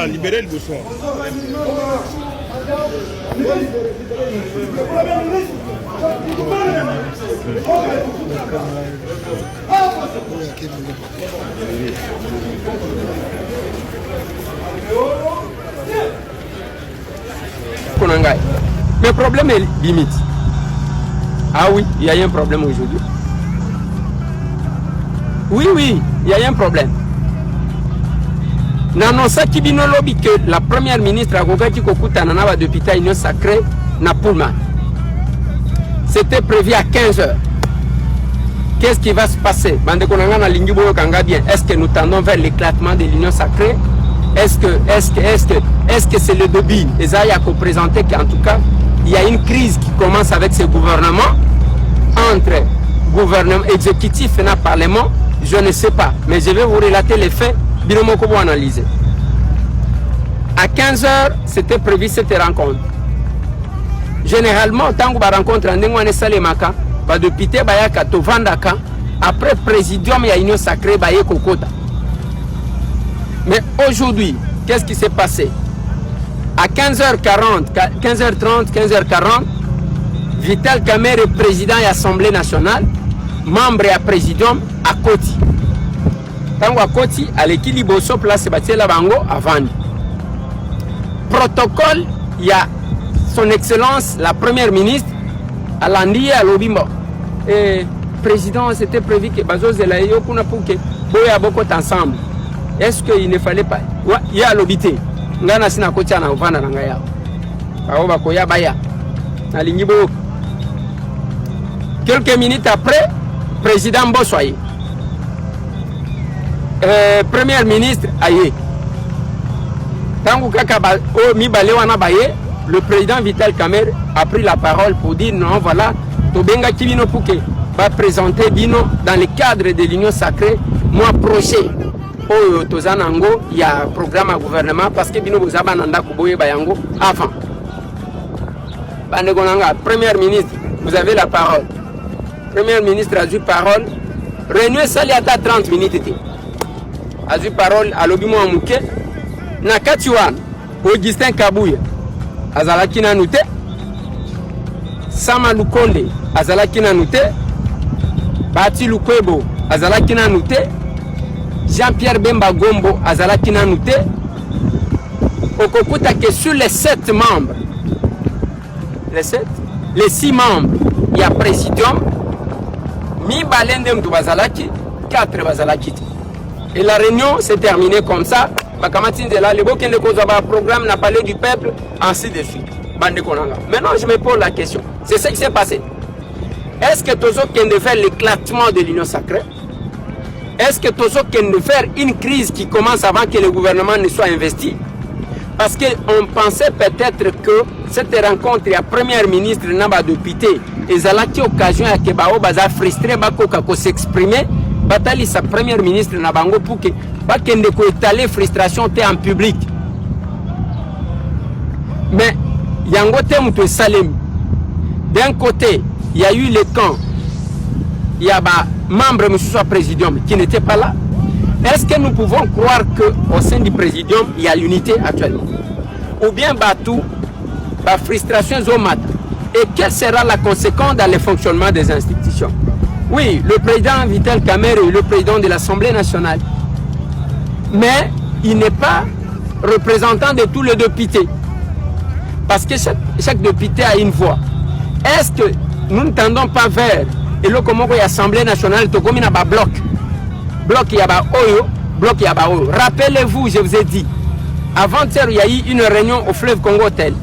Libérer le besoin. Le problème est limite. Ah oui, il y a un problème aujourd'hui. Oui, il y a un problème. N'annonça Kibino Lobby que la première ministre Agogaki Kokuta Nanava depuis ta union sacrée na Pullman. C'était prévu à 15h. Qu'est-ce qui va se passer? Est-ce que nous tendons vers l'éclatement de l'union sacrée? Est-ce que c'est le début? Esaïa a présenté qu'en tout cas, il y a une crise qui commence avec ce gouvernement, entre gouvernement exécutif et le parlement. Je ne sais pas, mais je vais vous relater les faits. Binomoko pour analyser. À 15h, c'était prévu cette rencontre. Généralement, tant que la rencontre en Salemaka, va de Pité Bayaka to Vandaka, après présidium et union sacrée Baye Kokota. Mais aujourd'hui, qu'est-ce qui s'est passé? À 15h40, 15h30, 15h40, Vital Kamerhe est président de l'Assemblée nationale, membre et présidium à Koti. Tango à Koti, à l'équilibre sur place, c'est la bango avant. Protocole, il y a son excellence, la première ministre, à l'Andi à l'Obimbo. Et président, c'était prévu que Bazo Zelayo pour que Boya Boko ensemble. Est-ce qu'il ne fallait pas? Il y a l'obité. Ngana sina kocha na uvana na ngaya. Aoba koya baya. Na lingibo. Quelques minutes après, président Bossoye. Premier ministre Aye. Tangu kaka o mi balewana baye, le président Vital Kamerhe a pris la parole pour dire non, voilà, Tobenga Kibino Pouke va présenter Bino dans le cadre de l'union sacrée mois prochain. Au Tozanango, il y a un programme à gouvernement parce que Bino Bouzaba Nanda Kuboye Bayango avant. Bandegonanga, premier ministre, vous avez la parole. Premier ministre a eu parole. Réunion Saliata 30 minutes. A eu parole à l'Obimo Amouke. Nakatiwan, Augustin Kabouya, Azalaki Nanoute. Sama Lukonde, Azalaki Nanoute. Bati Lukwebo, Azalaki Nanoute. Jean-Pierre Bemba Gombo, Azalaki Nanoute. Okokuta que sur les 7 membres, les 6 membres, il y a présidium, Mi Balendem de Bazalaki, 4 Bazalaki. Et la réunion s'est terminée comme ça. Le programme n'a parlé du peuple, ainsi de suite. Maintenant, je me pose la question. C'est ce qui s'est passé. Est-ce que Tozo vient de faire l'éclatement de l'union sacrée? Est-ce que Tozo vient de faire une crise qui commence avant que le gouvernement ne soit investi? Parce qu'on pensait peut-être que cette rencontre, il y a premier ministre Naba de Pité, et Zalaki occasion à Kebao Baza frustré, Bako s'exprimer, Batali sa première ministre Nabango pour que Bakende ko étaler frustration en public. Mais Yango Temoutou Salem, d'un côté, il y a eu les camps, il y a membre M. Présidium qui n'était pas là. Est-ce que nous pouvons croire qu'au sein du présidium, il y a l'unité actuellement? Ou bien Batou, la frustration Zomat? Et quelle sera la conséquence dans le fonctionnement des institutions? Oui, le président Vital Kamerhe est le président de l'Assemblée nationale. Mais il n'est pas représentant de tous les députés. Parce que chaque député a une voix. Est-ce que nous ne tendons pas vers et le comment l'Assemblée nationale est comme un bloc? Bloc Yaba Oyo, bloc Yaba Oyo. Rappelez-vous, je vous ai dit, avant-hier, il y a eu une réunion au fleuve Congo-Tel.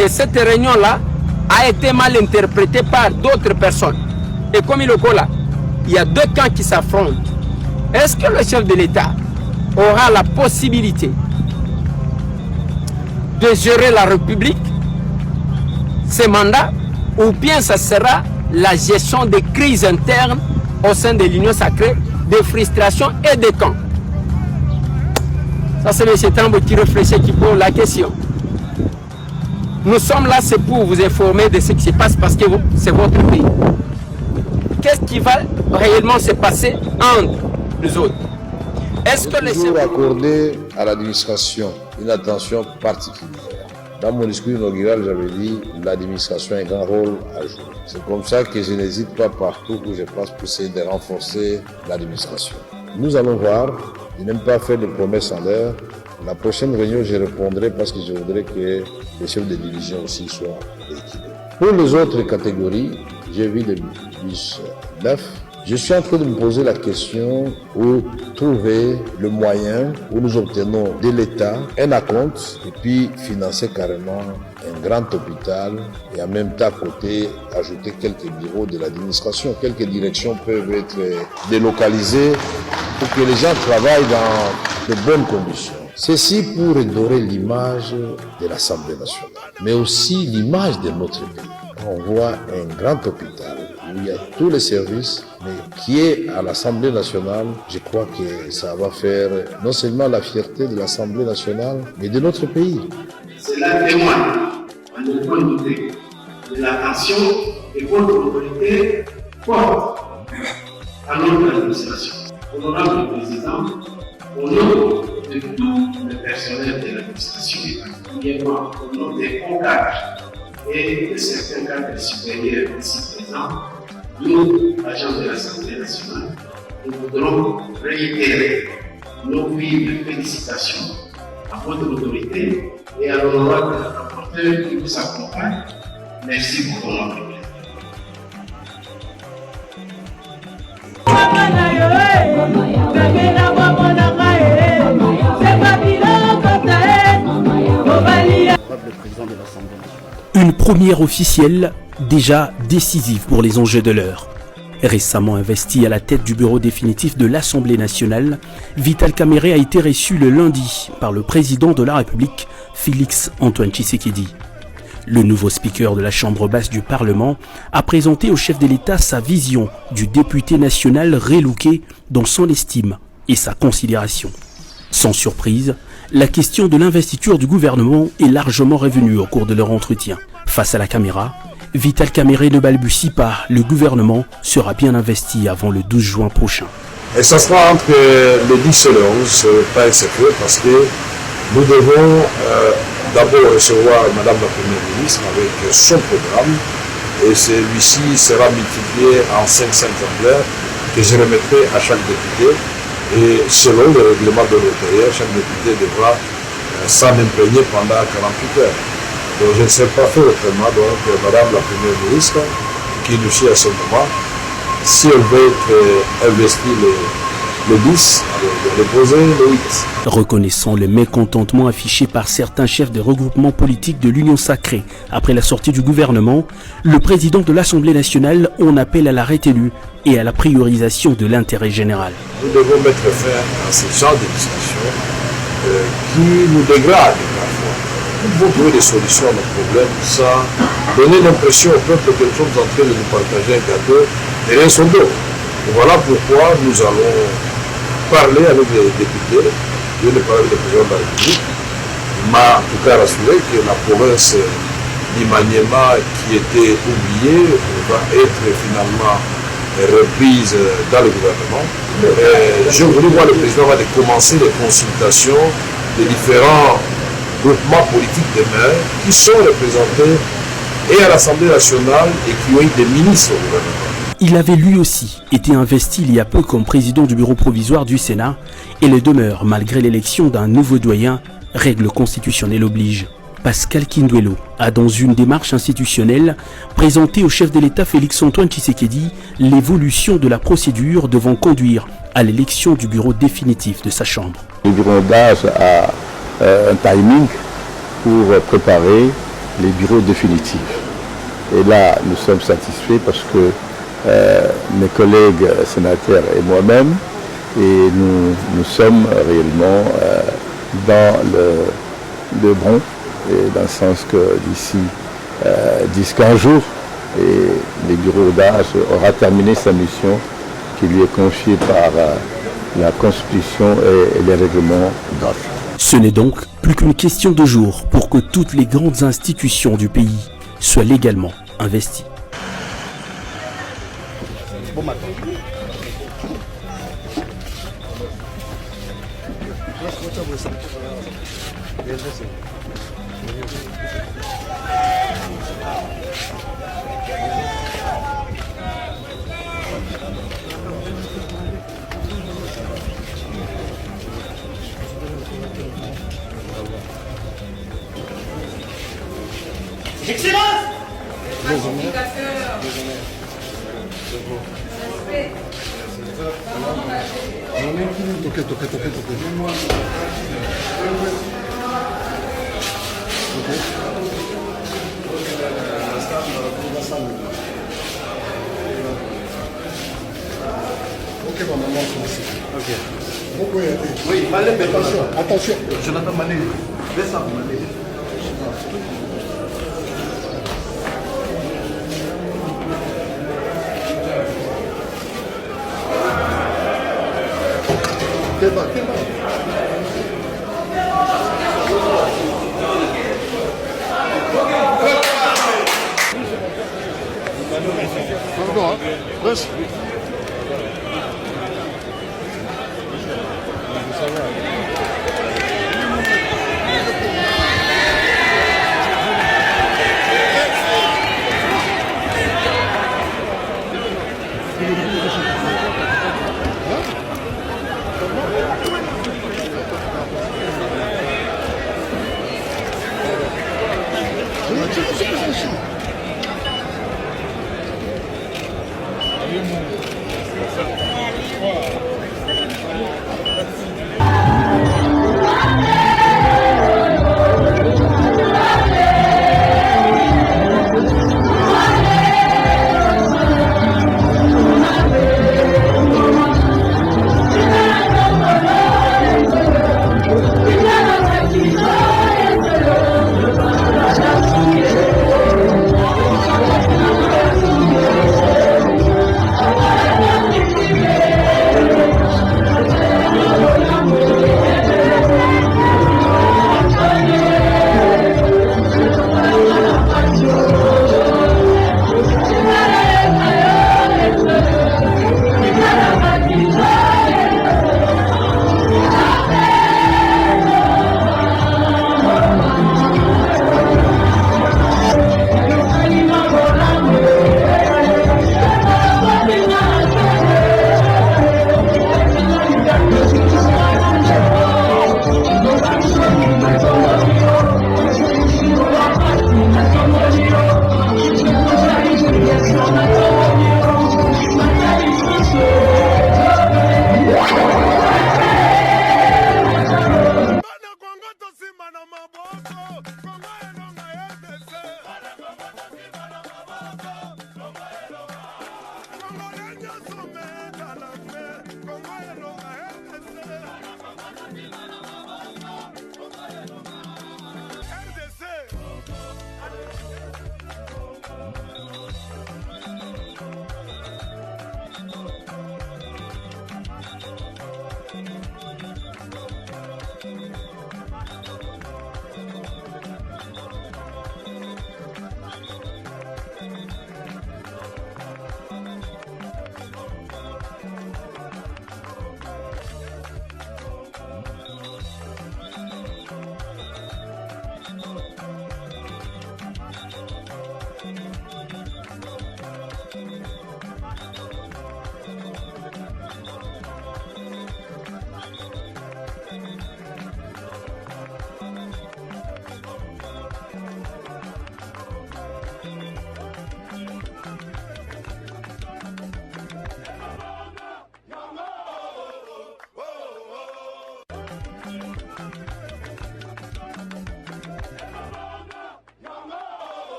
Et cette réunion-là a été mal interprétée par d'autres personnes. Et comme il est là, il y a 2 camps qui s'affrontent. Est-ce que le chef de l'État aura la possibilité de gérer la République, ses mandats, ou bien ça sera la gestion des crises internes au sein de l'Union sacrée, des frustrations et des camps? Ça, c'est M. Tambo qui réfléchit, qui pose la question. Nous sommes là, c'est pour vous informer de ce qui se passe parce que c'est votre pays. Qu'est-ce qui va réellement se passer entre nous autres? Est-ce que les toujours accordé à l'administration une attention particulière. Dans mon discours inaugural, j'avais dit l'administration a un grand rôle à jouer. C'est comme ça que je n'hésite pas partout où je passe pour essayer de renforcer l'administration. Nous allons voir. Je n'aime pas faire de promesses en l'air. La prochaine réunion, je répondrai parce que je voudrais que les chefs de division aussi soient équilibrés. Pour les autres catégories, j'ai vu le bus 9. Je suis en train de me poser la question où trouver le moyen où nous obtenons de l'État un acompte et puis financer carrément un grand hôpital et en même temps à côté ajouter quelques bureaux de l'administration. Quelques directions peuvent être délocalisées pour que les gens travaillent dans de bonnes conditions. Ceci pour redorer l'image de l'Assemblée nationale, mais aussi l'image de notre pays. On voit un grand hôpital où il y a tous les services, mais qui est à l'Assemblée nationale, je crois que ça va faire non seulement la fierté de l'Assemblée nationale, mais de notre pays. Cela témoigne, à ne point douter, de l'attention et votre autorité forte à notre administration. Honorable Président, au nom de tout le personnel de l'administration, particulièrement au nom des hauts cadres et de certains cadres supérieurs ici présents, nous, agents de l'Assemblée nationale, nous voudrons réitérer nos vives félicitations à votre autorité et à l'honorable rapporteur qui vous accompagne. Merci pour votre prière. Une première officielle déjà décisive pour les enjeux de l'heure. Récemment investi à la tête du bureau définitif de l'Assemblée nationale, Vital Kamerhe a été reçu le lundi par le président de la République, Félix Antoine Tshisekedi. Le nouveau speaker de la Chambre basse du Parlement a présenté au chef de l'État sa vision du député national relooké dans son estime et sa considération. Sans surprise, la question de l'investiture du gouvernement est largement revenue au cours de leur entretien. Face à la caméra, Vital Kamerhe ne balbutie pas, le gouvernement sera bien investi avant le 12 juin prochain. Et ça sera entre le 10 et le 11, ce n'est pas un secret, parce que nous devons d'abord recevoir Madame la Première ministre avec son programme, et celui-ci sera multiplié en 5 exemplaires que je remettrai à chaque député. Et selon le règlement de l'intérieur, chaque député devra s'en imprégner pendant 48 heures. Donc je ne sais pas faire autrement, donc Madame la Première ministre, qui nous suit à ce moment, si elle veut être investie le 10, elle va déposer le 8. Reconnaissant le mécontentement affiché par certains chefs des regroupements politiques de l'Union sacrée après la sortie du gouvernement, le président de l'Assemblée nationale en appelle à la retenue et à la priorisation de l'intérêt général. Nous devons mettre fin à ce genre de discussion qui nous dégrade parfois. Nous devons trouver des solutions à nos problèmes sans donner l'impression au peuple que nous sommes en train de nous partager un gâteau derrière son dos. Et voilà pourquoi nous allons parler avec les députés, je vais parler avec le président de la République. Il m'a en tout cas rassuré que la province d'Imaniema qui était oubliée va être finalement reprise dans le gouvernement. Je voulais voir le président va commencer les consultations des différents groupements politiques de maires qui sont représentés et à l'Assemblée nationale et qui ont eu des ministres au gouvernement. Il avait lui aussi été investi il y a peu comme président du bureau provisoire du Sénat et le demeure malgré l'élection d'un nouveau doyen, règle constitutionnelle oblige. Pascal Kinduelo a dans une démarche institutionnelle présenté au chef de l'État Félix Antoine Tshisekedi l'évolution de la procédure devant conduire à l'élection du bureau définitif de sa chambre. Le bureau d'âge a un timing pour préparer les bureaux définitifs. Et là, nous sommes satisfaits parce que mes collègues sénateurs et moi-même, et nous sommes réellement dans le bon, et dans le sens que d'ici 10-15 jours, et le bureau d'âge aura terminé sa mission qui lui est confiée par la Constitution et les règlements d'âge. Ce n'est donc plus qu'une question de jours pour que toutes les grandes institutions du pays soient légalement investies. Bon matin. ça. Excellence! Ok, bon, maman, Ok. oui, Malé, mais attention, attention. Jonathan Malé, laisse ça, Malé. Débat. Encore, hein? Reste.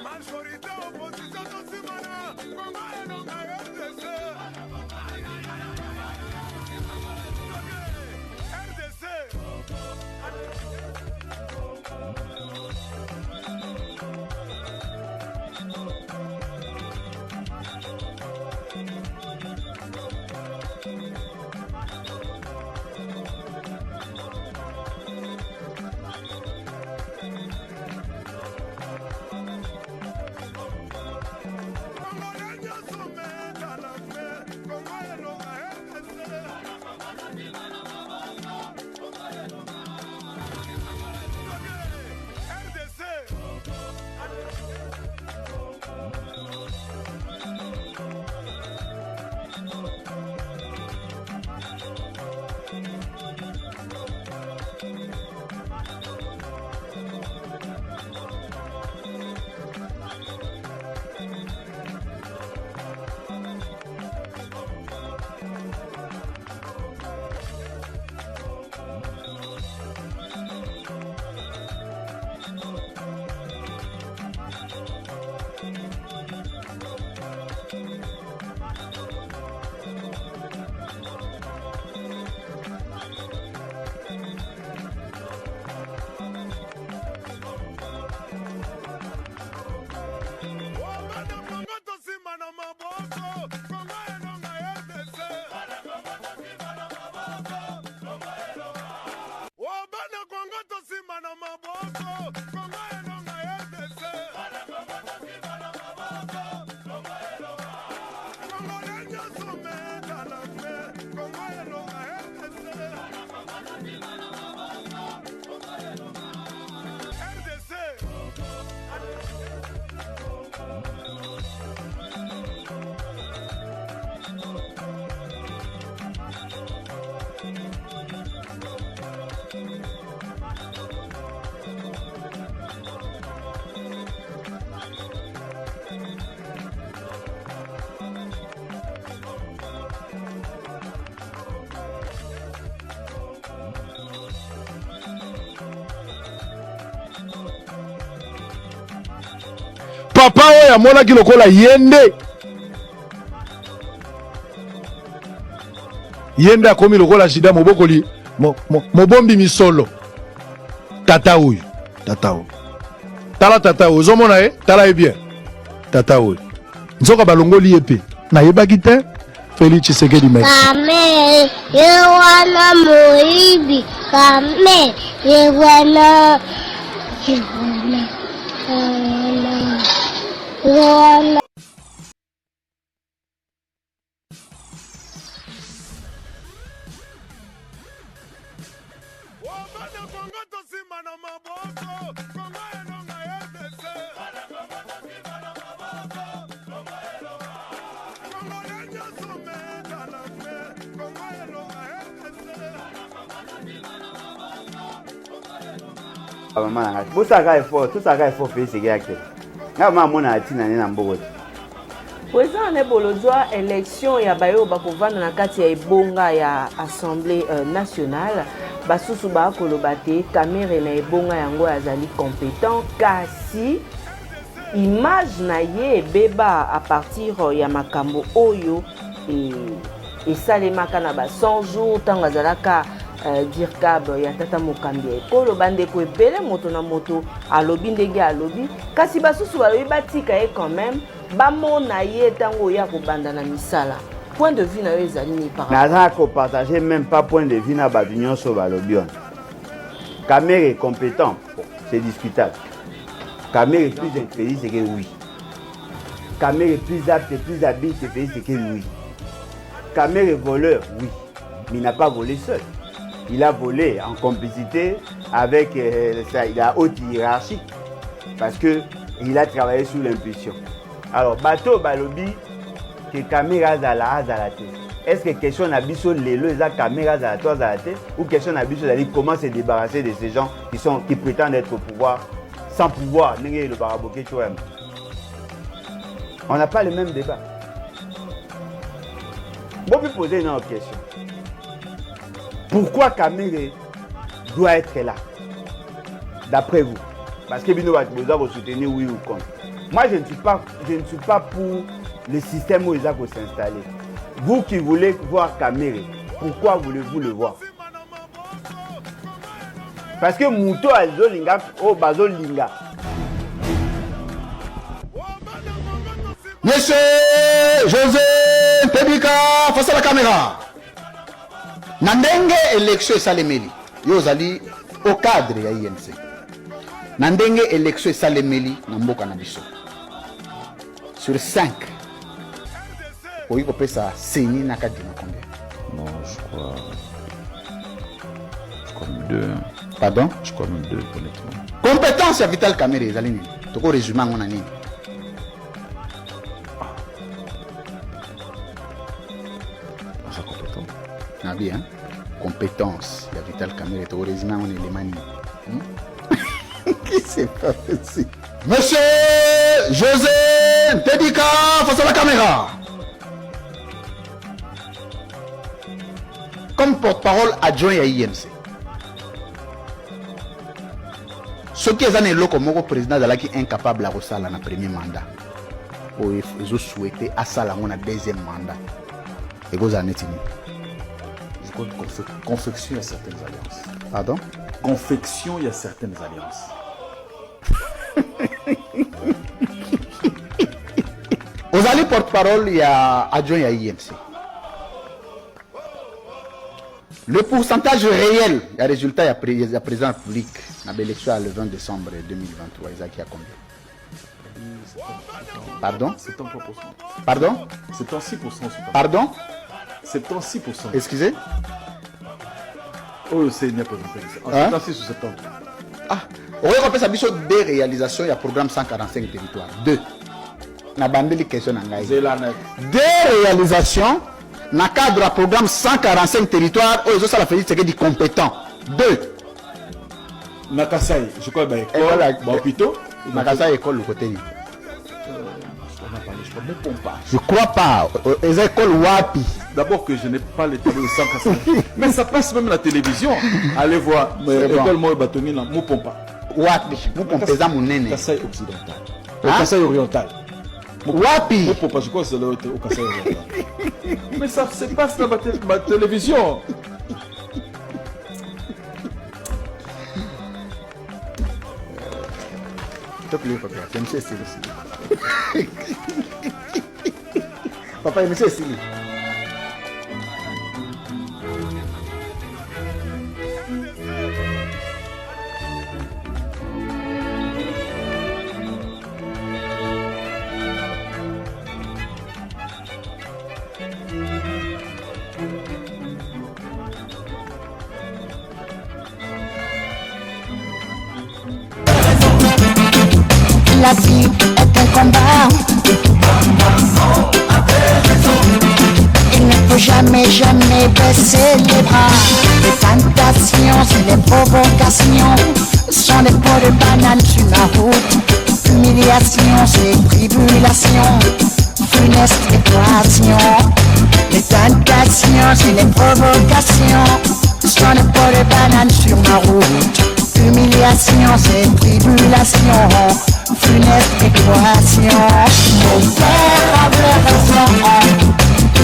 Majorité opposition, tout ce monde, comment est-ce que Papa oyo amonaki lokola yende akomi lokola shida mobokoli mobombi misolo tata oyo tala tata oyo ozomona ye tala ye bien tata oyo nzoka balongoli ye pe nayebaki te Félix Tshisekedi merci Kame yewana moibi kame yewana Maman, tout ça effort fait c'est que maman mon a tina na mbogo. Président ne bolojwa élection ya bayo bakovanda na kati ya ebonga ya Assemblée nationale basusu ba kolobate caméra na ebonga yango azali compétent kasi image na ye beba à partir ya makambo oyo et salemaka na ba 100 jours tanga zalaka dirkab ya tata mokambi ekolo bandeko ebele moto na moto alobi ndenge alobi kasi basusu balobi batika ye quand même bamona ye tango ya kobanda na misala point de vue na yo ezali ni par naza ko partager même pas point de vue na ba union so balobi on Kamer est compétent c'est discutable. Kamer est plus intelligent c'est que oui. Kamer est plus apte et plus habile c'est que oui. Kamer est voleur oui mais il n'a pas volé seul. Il a volé en complicité avec la haute hiérarchie parce qu'il a travaillé sous l'impulsion. Alors, bateau balobi que caméra zala te. Est-ce que question nabiso lelo eza caméra zala te ou question nabiso d'aller comment se débarrasser de ces gens qui prétendent être au pouvoir sans pouvoir le baraboké toi. On n'a pas le même débat. Bon, vous poser une autre question. Pourquoi Kamere doit être là? D'après vous? Parce que Bino va vous soutenir oui ou contre. Moi, je ne suis pas pour le système où il va s'installer. Vous qui voulez voir Kamere, pourquoi voulez-vous le voir? Parce que Mouto Azolinga, oh Bazolinga. Monsieur José Pébika, face à la caméra. Nandenge élection salemeli yozali au cadre ya INC. Nandenge élection salemeli na mboka na biso. Sur 5. Oui, on peut ça saigner na kadina combien? Non, je crois 2. Pardon? Je crois même 2 honnêtement. Compétence ya Vital Kamerhe ezali nini? Toko résumé ngona nini? Ça compétent. Ah bien, compétence. Il y a Vital Kamerhe est au résumé on est les mani. Qui c'est pas possible? Monsieur José Pébika face à la caméra. Comme porte-parole adjoint à INC. Ce qui est un élo comme le président de qui est incapable de faire dans le premier mandat. Ils ont souhaité à ça dans le deuxième mandat. Et vous en êtes fini. Je crois que confection, il y a certaines alliances. Pardon? Confection, il y a certaines alliances. Vous allez porte-parole, il y a adjoint à INC. Le pourcentage réel, le résultat, il y a président public, l'élection le 20 décembre 2023, Isaac, il y a combien? Pardon? 73%. Pardon? 76%. Pardon? 76%. Excusez? Oh, c'est une présentation. 76 ou 70. Ah, on va faire ça des réalisations, il y a programme 145 territoires. 2. Des réalisations, dans le cadre du programme 145 territoires, où ils ont la félicité des compétents. 2. Nakasai, je crois que l'école, hôpital. Nakasai, école, le côté. Je crois pas. Les écoles Wapi. D'abord que je n'ai pas les télé au 145. Mais ça passe même à la télévision. Allez voir. École Moïse Batoni, Moupompa. Wapi. Moupompa, c'est mon nene. Kassai occidental. Kassai oriental. Wapi. Moupompa, je crois que c'est au Kassai oriental. Mais ça se passe dans ma télévision. Papa, il me sait Sili. La vie est un combat. Il ne faut jamais, jamais baisser les bras. Les tentations et les provocations sont des pots de banane sur la route. Humiliation, c'est tribulation, funeste équation. Les tentations et les provocations sont des pots de banane sur ma route. Humiliation, c'est tribulation, funeste équation. Mon père avait raison,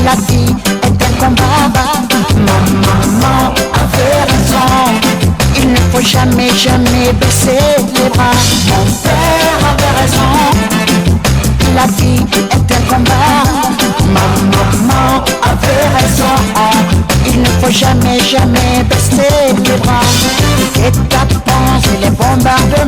la vie est un combat. Ma maman avait raison, il ne faut jamais, jamais baisser les bras. Mon père avait raison, la vie est un combat. Ma maman avait raison, il ne faut jamais, jamais baisser les bras. Les guet-apens et les bombardements